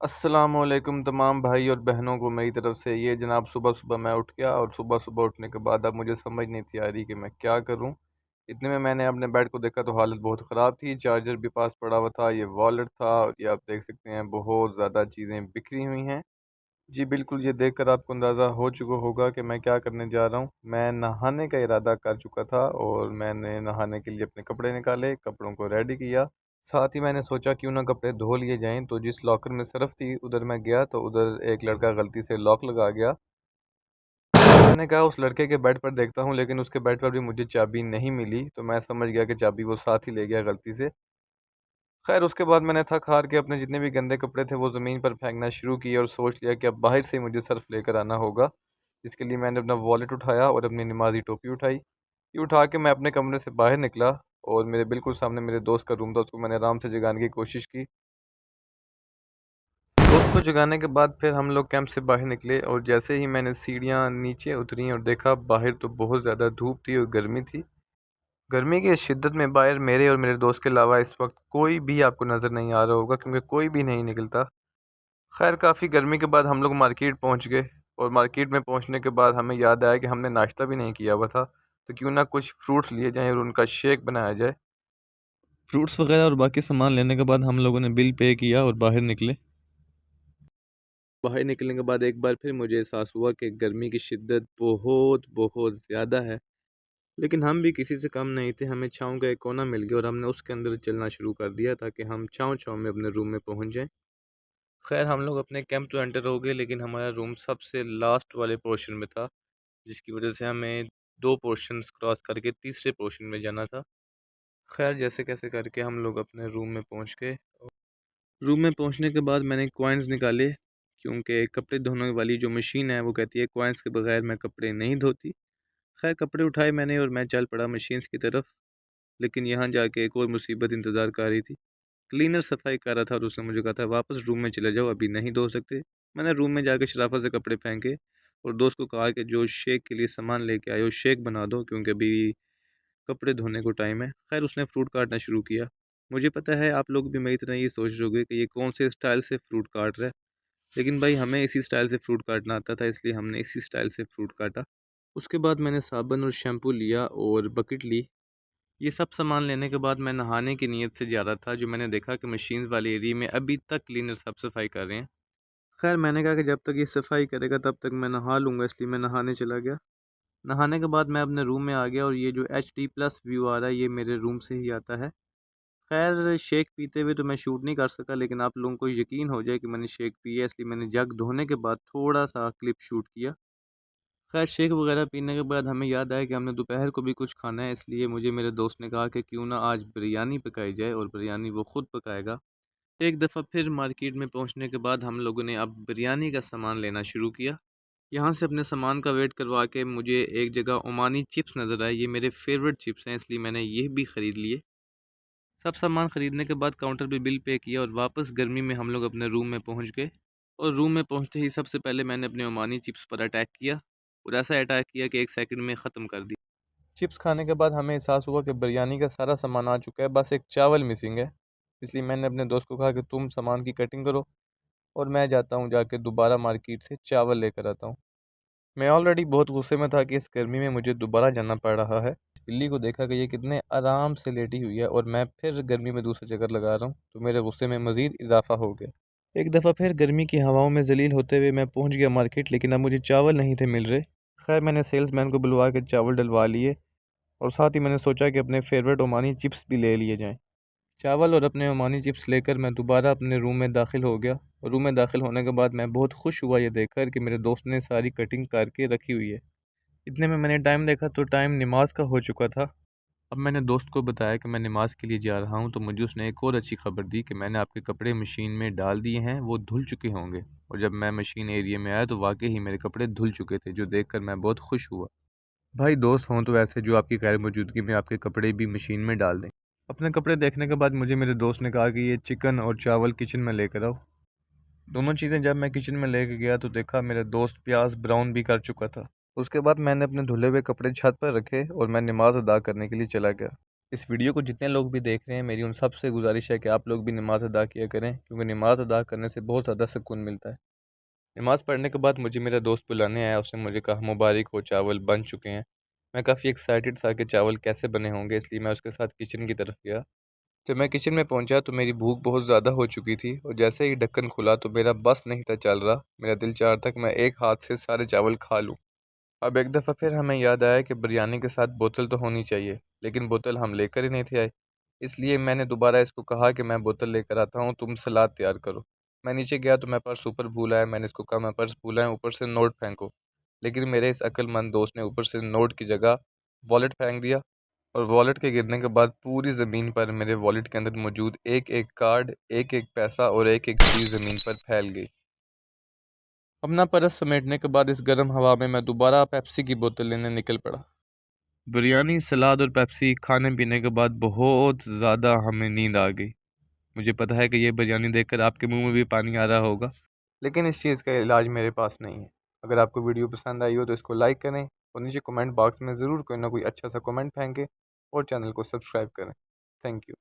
अस्सलामुअलैकुम तमाम भाई और बहनों को मेरी तरफ से। ये जनाब सुबह सुबह मैं उठ गया और सुबह सुबह उठने के बाद अब मुझे समझ नहीं थी आ रही कि मैं क्या करूं। इतने में मैंने अपने बेड को देखा तो हालत बहुत ख़राब थी, चार्जर भी पास पड़ा हुआ था, ये वॉलेट था और ये आप देख सकते हैं बहुत ज़्यादा चीज़ें बिखरी हुई हैं। जी बिल्कुल, ये देखकर आपको अंदाज़ा हो चुका होगा कि मैं क्या करने जा रहा हूँ। मैं नहाने का इरादा कर चुका था और मैंने नहाने के लिए अपने कपड़े निकाले, कपड़ों को रेडी किया। साथ ही मैंने सोचा क्यों ना कपड़े धो लिए जाएँ, तो जिस लॉकर में सर्फ़ थी उधर मैं गया तो उधर एक लड़का गलती से लॉक लगा गया। मैंने कहा उस लड़के के बेड पर देखता हूँ, लेकिन उसके बेड पर भी मुझे चाबी नहीं मिली, तो मैं समझ गया कि चाबी वो साथ ही ले गया गलती से। खैर उसके बाद मैंने थक हार के अपने जितने भी गंदे कपड़े थे वो ज़मीन पर फेंकना शुरू किए और सोच लिया कि अब बाहर से ही मुझे सर्फ़ लेकर आना होगा। इसके लिए मैंने अपना वॉलेट उठाया और अपनी नमाज़ी टोपी उठाई। ये उठा के मैं अपने कमरे से बाहर निकला और मेरे बिल्कुल सामने मेरे दोस्त का रूम था, उसको मैंने आराम से जगाने की कोशिश की। दोस्त को जगाने के बाद फिर हम लोग कैंप से बाहर निकले और जैसे ही मैंने सीढ़ियाँ नीचे उतरी और देखा बाहर तो बहुत ज़्यादा धूप थी और गर्मी थी। गर्मी की इस शिद्दत में बाहर मेरे और मेरे दोस्त के अलावा इस वक्त कोई भी आपको नज़र नहीं आ रहा होगा, क्योंकि कोई भी नहीं निकलता। खैर काफ़ी गर्मी के बाद हम लोग मार्केट पहुंच गए और मार्केट में पहुंचने के बाद हमें याद आया कि हमने नाश्ता भी नहीं किया हुआ था, तो क्यों ना कुछ फ्रूट्स लिए जाएं और उनका शेक बनाया जाए। फ्रूट्स वगैरह और बाकी सामान लेने के बाद हम लोगों ने बिल पे किया और बाहर निकले। बाहर निकलने के बाद एक बार फिर मुझे एहसास हुआ कि गर्मी की शिद्दत बहुत बहुत ज़्यादा है, लेकिन हम भी किसी से कम नहीं थे। हमें छाँव का एक कोना मिल गया और हमने उसके अंदर चलना शुरू कर दिया ताकि हम छाँव छाँव में अपने रूम में पहुंच जाएं। खैर हम लोग अपने कैंप तो एंटर हो गए, लेकिन हमारा रूम सबसे लास्ट वाले पोर्शन में था, जिसकी वजह से हमें 2 पोर्शंस क्रॉस करके तीसरे पोर्शन में जाना था। खैर जैसे कैसे करके हम लोग अपने रूम में पहुंच गए। रूम में पहुंचने के बाद मैंने कॉइन्स निकाले, क्योंकि कपड़े धोने वाली जो मशीन है वो कहती है कॉइन्स के बगैर मैं कपड़े नहीं धोती। खैर कपड़े उठाए मैंने और मैं चल पड़ा मशीन्स की तरफ। लेकिन यहाँ जाके एक और मुसीबत इंतज़ार कर रही थी। क्लीनर सफाई कर रहा था और उसने मुझे कहा था वापस रूम में चले जाओ, अभी नहीं धो सकते। मैंने रूम में जाकर शराफत से कपड़े फेंके और दोस्त को कहा कि जो शेक के लिए सामान लेके आए हो शेक बना दो, क्योंकि अभी कपड़े धोने को टाइम है। खैर उसने फ्रूट काटना शुरू किया। मुझे पता है आप लोग भी मेरी तरह ये सोच रहे होगे कि ये कौन से स्टाइल से फ्रूट काट रहा है, लेकिन भाई हमें इसी स्टाइल से फ्रूट काटना आता था, इसलिए हमने इसी स्टाइल से फ्रूट काटा। उसके बाद मैंने साबुन और शैम्पू लिया और बकेट ली। ये सब सामान लेने के बाद मैं नहाने की नीयत से जा रहा था, जो मैंने देखा कि मशीन्स वाले एरिया में अभी तक क्लीनर साफ सफाई कर रहे हैं। खैर मैंने कहा कि जब तक ये सफाई करेगा तब तक मैं नहा लूँगा, इसलिए मैं नहाने चला गया। नहाने के बाद मैं अपने रूम में आ गया और ये जो HD+ व्यू आ रहा है ये मेरे रूम से ही आता है। खैर शेक पीते हुए तो मैं शूट नहीं कर सका, लेकिन आप लोगों को यकीन हो जाए कि मैंने शेक पिया, इसलिए मैंने जग धोने के बाद थोड़ा सा क्लिप शूट किया। खैर शेक वगैरह पीने के बाद हमें याद आया कि हमने दोपहर को भी कुछ खाना है, इसलिए मुझे मेरे दोस्त ने कहा कि क्यों ना आज बिरयानी पकाई जाए, और बिरयानी वो ख़ुद पकाएगा। एक दफ़ा फिर मार्केट में पहुंचने के बाद हम लोगों ने अब बिरयानी का सामान लेना शुरू किया। यहाँ से अपने सामान का वेट करवा के मुझे एक जगह ओमानी चिप्स नज़र आए। ये मेरे फेवरेट चिप्स हैं, इसलिए मैंने ये भी ख़रीद लिए। सब सामान ख़रीदने के बाद काउंटर पे बिल पे किया और वापस गर्मी में हम लोग अपने रूम में पहुँच गए। और रूम में पहुँचते ही सबसे पहले मैंने अपने ओमानी चिप्स पर अटैक किया और ऐसा अटैक किया कि 1 सेकंड में ख़त्म कर दिया। चिप्स खाने के बाद हमें एहसास हुआ कि बिरयानी का सारा सामान आ चुका है, बस एक चावल मिसिंग है। इसलिए मैंने अपने दोस्त को कहा कि तुम सामान की कटिंग करो और मैं जाता हूँ जाके दोबारा मार्केट से चावल लेकर आता हूँ। मैं ऑलरेडी बहुत गुस्से में था कि इस गर्मी में मुझे दोबारा जाना पड़ रहा है। इस बिल्ली को देखा कि ये कितने आराम से लेटी हुई है और मैं फिर गर्मी में दूसरे चक्कर लगा रहा हूँ, तो मेरे गुस्से में मज़ीद इजाफा हो गया। एक दफ़ा फिर गर्मी की हवाओं में जलील होते हुए मैं पहुँच गया मार्केट, लेकिन अब मुझे चावल नहीं थे मिल रहे। खैर मैंने सेल्समैन को बुलवा के चावल डलवा लिए और साथ ही मैंने सोचा कि अपने फेवरेट ओमानी चिप्स भी ले लिए जाएँ। चावल और अपने ओमानी चिप्स लेकर मैं दोबारा अपने रूम में दाखिल हो गया। और रूम में दाखिल होने के बाद मैं बहुत खुश हुआ ये देखकर कि मेरे दोस्त ने सारी कटिंग करके रखी हुई है। इतने में मैंने टाइम देखा तो टाइम नमाज का हो चुका था। अब मैंने दोस्त को बताया कि मैं नमाज़ के लिए जा रहा हूँ, तो मुझे उसने एक और अच्छी खबर दी कि मैंने आपके कपड़े मशीन में डाल दिए हैं, वो धुल चुके होंगे। और जब मैं मशीन एरिया में आया तो वाकई ही मेरे कपड़े धुल चुके थे, जो देखकर मैं बहुत खुश हुआ। भाई दोस्त हों तो ऐसे जो आपकी गैर मौजूदगी में आपके कपड़े भी मशीन में डाल दें। अपने कपड़े देखने के बाद मुझे मेरे दोस्त ने कहा कि ये चिकन और चावल किचन में लेकर आओ। दोनों चीज़ें जब मैं किचन में लेके गया तो देखा मेरा दोस्त प्याज ब्राउन भी कर चुका था। उसके बाद मैंने अपने धुले हुए कपड़े छत पर रखे और मैं नमाज अदा करने के लिए चला गया। इस वीडियो को जितने लोग भी देख रहे हैं, मेरी उन सबसे गुजारिश है कि आप लोग भी नमाज़ अदा किया करें, क्योंकि नमाज़ अदा करने से बहुत ज़्यादा सुकून मिलता है। नमाज़ पढ़ने के बाद मुझे मेरा दोस्त बुलाने आया, उसने मुझे कहा मुबारक हो, चावल बन चुके हैं। मैं काफ़ी एक्साइटेड था कि चावल कैसे बने होंगे, इसलिए मैं उसके साथ किचन की तरफ गया। जब मैं किचन में पहुंचा तो मेरी भूख बहुत ज़्यादा हो चुकी थी, और जैसे ही ढक्कन खुला तो मेरा बस नहीं था चल रहा। मेरा दिल चाह रहा था कि मैं एक हाथ से सारे चावल खा लूं। अब एक दफ़ा फिर हमें याद आया कि बिरयानी के साथ बोतल तो होनी चाहिए, लेकिन बोतल हम लेकर ही नहीं थे आए। इसलिए मैंने दोबारा इसको कहा कि मैं बोतल लेकर आता हूँ, तुम सलाद तैयार करो। मैं नीचे गया तो मैं पर्स ऊपर भूल आया। मैंने इसको कहा मैं पर्स भूला है, ऊपर से नोट फेंको। लेकिन मेरे इस अक्लमंद दोस्त ने ऊपर से नोट की जगह वॉलेट फेंक दिया, और वॉलेट के गिरने के बाद पूरी ज़मीन पर मेरे वॉलेट के अंदर मौजूद एक एक कार्ड, एक एक पैसा और एक एक चीज़ ज़मीन पर फैल गई। अपना पर्स समेटने के बाद इस गर्म हवा में मैं दोबारा पेप्सी की बोतल लेने निकल पड़ा। बिरयानी, सलाद और पेप्सी खाने पीने के बाद बहुत ज़्यादा हमें नींद आ गई। मुझे पता है कि ये बिरयानी देखकर आपके मुंह में भी पानी आ रहा होगा, लेकिन इस चीज़ का इलाज मेरे पास नहीं है। अगर आपको वीडियो पसंद आई हो तो इसको लाइक करें, और नीचे कमेंट बॉक्स में ज़रूर कोई ना कोई अच्छा सा कमेंट फेंकें, और चैनल को सब्सक्राइब करें। Thank you.